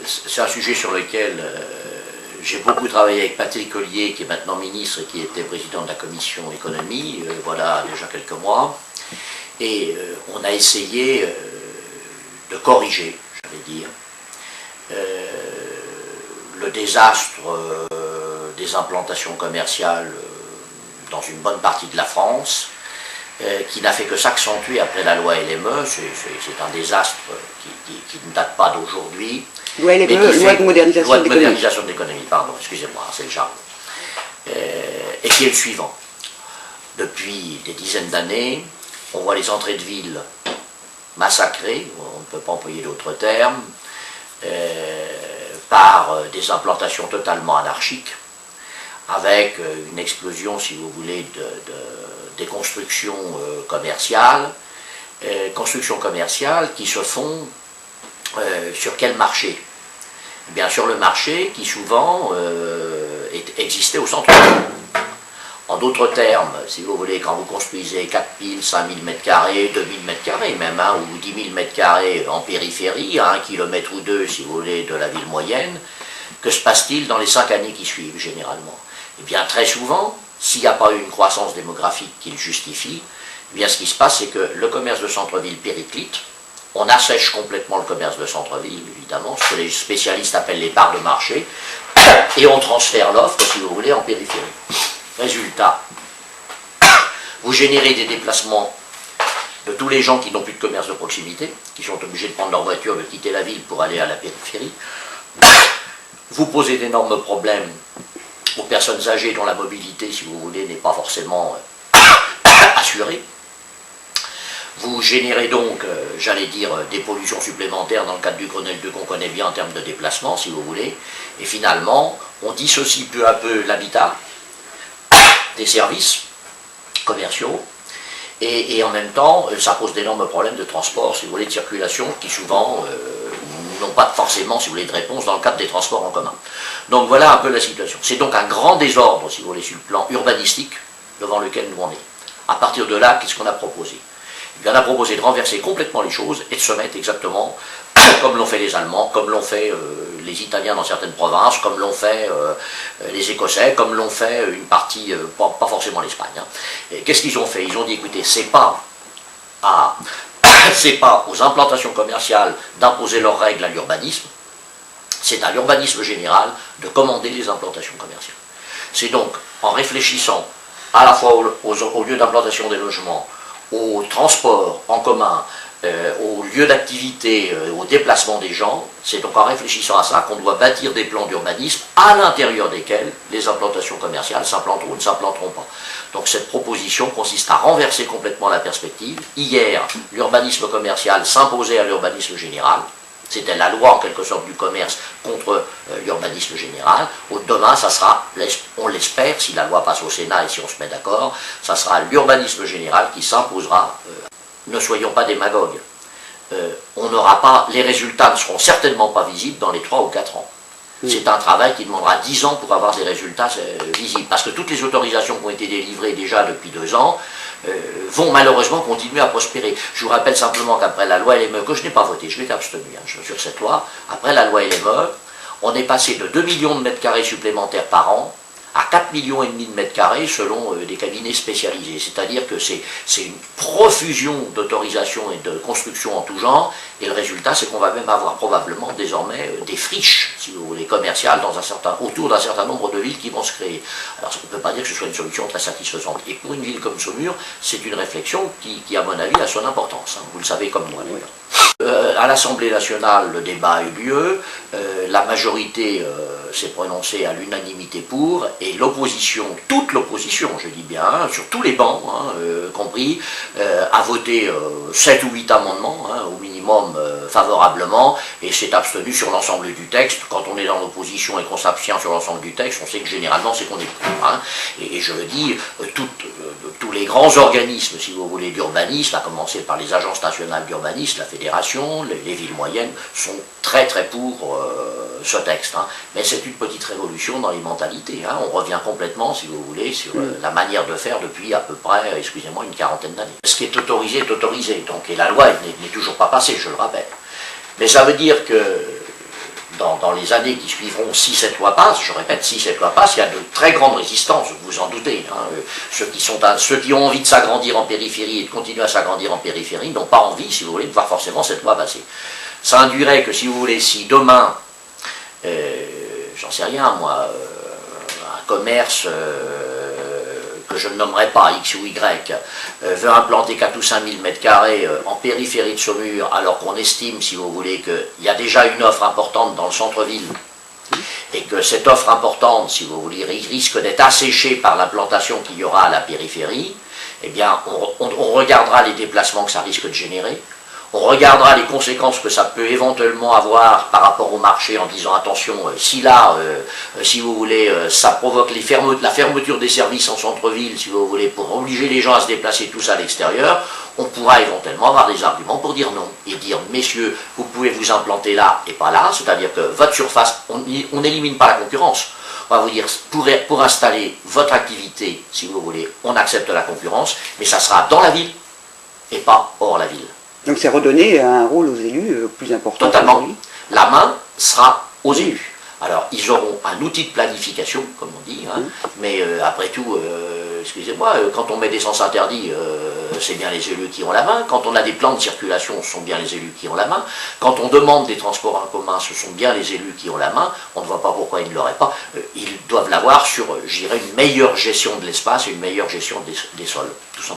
c'est un sujet sur lequel j'ai beaucoup travaillé avec Patrick Collier, qui est maintenant ministre et qui était président de la commission économie, voilà déjà quelques mois. Et on a essayé de corriger, j'allais dire, le désastre des implantations commerciales dans une bonne partie de la France, qui n'a fait que s'accentuer après la loi LME. C'est un désastre qui ne date pas d'aujourd'hui. Loi LME, loi de modernisation de l'économie, pardon, excusez-moi, c'est le jargon. Et qui est le suivant. Depuis des dizaines d'années, on voit les entrées de ville massacrées, on ne peut pas employer d'autres termes, par des implantations totalement anarchiques, avec une explosion, si vous voulez, des constructions commerciales qui se font sur quel marché? Eh bien sur le marché qui souvent existait au centre-ville. En d'autres termes, si vous voulez, quand vous construisez 4 000, 5 000 m², 2 000 m² même, hein, ou 10 000 m² en périphérie, à 1 km ou 2, si vous voulez, de la ville moyenne, que se passe-t-il dans les 5 années qui suivent, généralement? Eh bien, très souvent, s'il n'y a pas eu une croissance démographique qui le justifie, eh bien, ce qui se passe, c'est que le commerce de centre-ville périclite, on assèche complètement le commerce de centre-ville, évidemment, ce que les spécialistes appellent les parts de marché, et on transfère l'offre, si vous voulez, en périphérie. Résultat, vous générez des déplacements de tous les gens qui n'ont plus de commerce de proximité, qui sont obligés de prendre leur voiture, de quitter la ville pour aller à la périphérie. Vous posez d'énormes problèmes aux personnes âgées dont la mobilité, si vous voulez, n'est pas forcément assurée. Vous générez donc, j'allais dire, des pollutions supplémentaires dans le cadre du Grenelle 2 qu'on connaît bien en termes de déplacement, si vous voulez. Et finalement, on dissocie peu à peu l'habitat des services commerciaux, et en même temps, ça pose d'énormes problèmes de transport, si vous voulez, de circulation, qui souvent n'ont pas forcément, si vous voulez, de réponse dans le cadre des transports en commun. Donc voilà un peu la situation. C'est donc un grand désordre, si vous voulez, sur le plan urbanistique, devant lequel nous on est. À partir de là, qu'est-ce qu'on a proposé? On a proposé de renverser complètement les choses et de se mettre exactement comme l'ont fait les Allemands, comme l'ont fait les Italiens dans certaines provinces, comme l'ont fait les Écossais, comme l'ont fait une partie, pas forcément l'Espagne. Hein. Qu'est-ce qu'ils ont fait? Ils ont dit, écoutez, c'est pas aux implantations commerciales d'imposer leurs règles à l'urbanisme, c'est à l'urbanisme général de commander les implantations commerciales. C'est donc en réfléchissant à la fois au lieu d'implantation des logements, au transport en commun, au lieu d'activité, au déplacement des gens, c'est donc en réfléchissant à ça qu'on doit bâtir des plans d'urbanisme à l'intérieur desquels les implantations commerciales s'implanteront ou ne s'implanteront pas. Donc cette proposition consiste à renverser complètement la perspective. Hier, l'urbanisme commercial s'imposait à l'urbanisme général. C'était la loi en quelque sorte du commerce contre l'urbanisme général. Demain, ça sera, on l'espère, si la loi passe au Sénat et si on se met d'accord, ça sera l'urbanisme général qui s'imposera. Ne soyons pas démagogues. On n'aura pas, les résultats ne seront certainement pas visibles dans les 3 ou 4 ans. C'est un travail qui demandera 10 ans pour avoir des résultats visibles. Parce que toutes les autorisations qui ont été délivrées déjà depuis 2 ans vont malheureusement continuer à prospérer. Je vous rappelle simplement qu'après la loi LME, que je n'ai pas voté, je m'étais abstenu sur cette loi, après la loi LME, on est passé de 2 millions de mètres carrés supplémentaires par an à 4,5 millions de mètres carrés selon des cabinets spécialisés. C'est-à-dire que c'est une profusion d'autorisations et de constructions en tout genre, et le résultat, c'est qu'on va même avoir probablement désormais des friches, si vous voulez, commerciales autour d'un certain nombre de villes qui vont se créer. Alors, on ne peut pas dire que ce soit une solution très satisfaisante. Et pour une ville comme Saumur, c'est une réflexion qui, à mon avis, a son importance. Hein. Vous le savez comme moi, d'ailleurs. À l'Assemblée nationale, le débat a eu lieu, la majorité s'est prononcée à l'unanimité pour, et l'opposition, toute l'opposition, je dis bien, hein, sur tous les bancs, hein, compris, a voté 7 ou 8 amendements, hein, au minimum favorablement, et s'est abstenu sur l'ensemble du texte. Quand on est dans l'opposition et qu'on s'abstient sur l'ensemble du texte, on sait que généralement c'est qu'on est pour. Hein, et je veux dire, tous les grands organismes, si vous voulez, d'urbanisme, à commencer par les agences nationales d'urbanisme, la fédération, les villes moyennes, sont très très pour ce texte. Hein. Mais c'est une petite révolution dans les mentalités. Hein. On revient complètement, si vous voulez, sur la manière de faire depuis à peu près, excusez-moi, une quarantaine d'années. Ce qui est autorisé est autorisé. Donc, et la loi n'est toujours pas passée, je le rappelle. Mais ça veut dire que dans les années qui suivront, si cette loi passe, je répète, si cette loi passe, il y a de très grandes résistances, vous vous en doutez. Hein. Ceux qui ont envie de s'agrandir en périphérie et de continuer à s'agrandir en périphérie n'ont pas envie, si vous voulez, de voir forcément cette loi passer. Ça induirait que, si vous voulez, si demain, j'en sais rien, moi, un commerce que je ne nommerai pas, X ou Y, veut implanter 4 ou 5 000 m² en périphérie de Saumur, alors qu'on estime, si vous voulez, qu'il y a déjà une offre importante dans le centre-ville, et que cette offre importante, si vous voulez, risque d'être asséchée par l'implantation qu'il y aura à la périphérie, eh bien, on regardera les déplacements que ça risque de générer, on regardera les conséquences que ça peut éventuellement avoir par rapport au marché en disant attention, si là, si vous voulez, ça provoque la fermeture des services en centre-ville, si vous voulez, pour obliger les gens à se déplacer tous à l'extérieur, on pourra éventuellement avoir des arguments pour dire non. Et dire, messieurs, vous pouvez vous implanter là et pas là, c'est-à-dire que votre surface, on n'élimine pas la concurrence. On va vous dire, pour installer votre activité, si vous voulez, on accepte la concurrence, mais ça sera dans la ville et pas hors la ville. Donc c'est redonner un rôle aux élus plus important. Totalement. La main sera aux élus. Alors, ils auront un outil de planification, comme on dit, hein, mais après tout, excusez-moi, quand on met des sens interdits, c'est bien les élus qui ont la main. Quand on a des plans de circulation, ce sont bien les élus qui ont la main. Quand on demande des transports en commun, ce sont bien les élus qui ont la main. On ne voit pas pourquoi ils ne l'auraient pas. Ils doivent l'avoir sur, je dirais, une meilleure gestion de l'espace et une meilleure gestion des sols, tout simplement.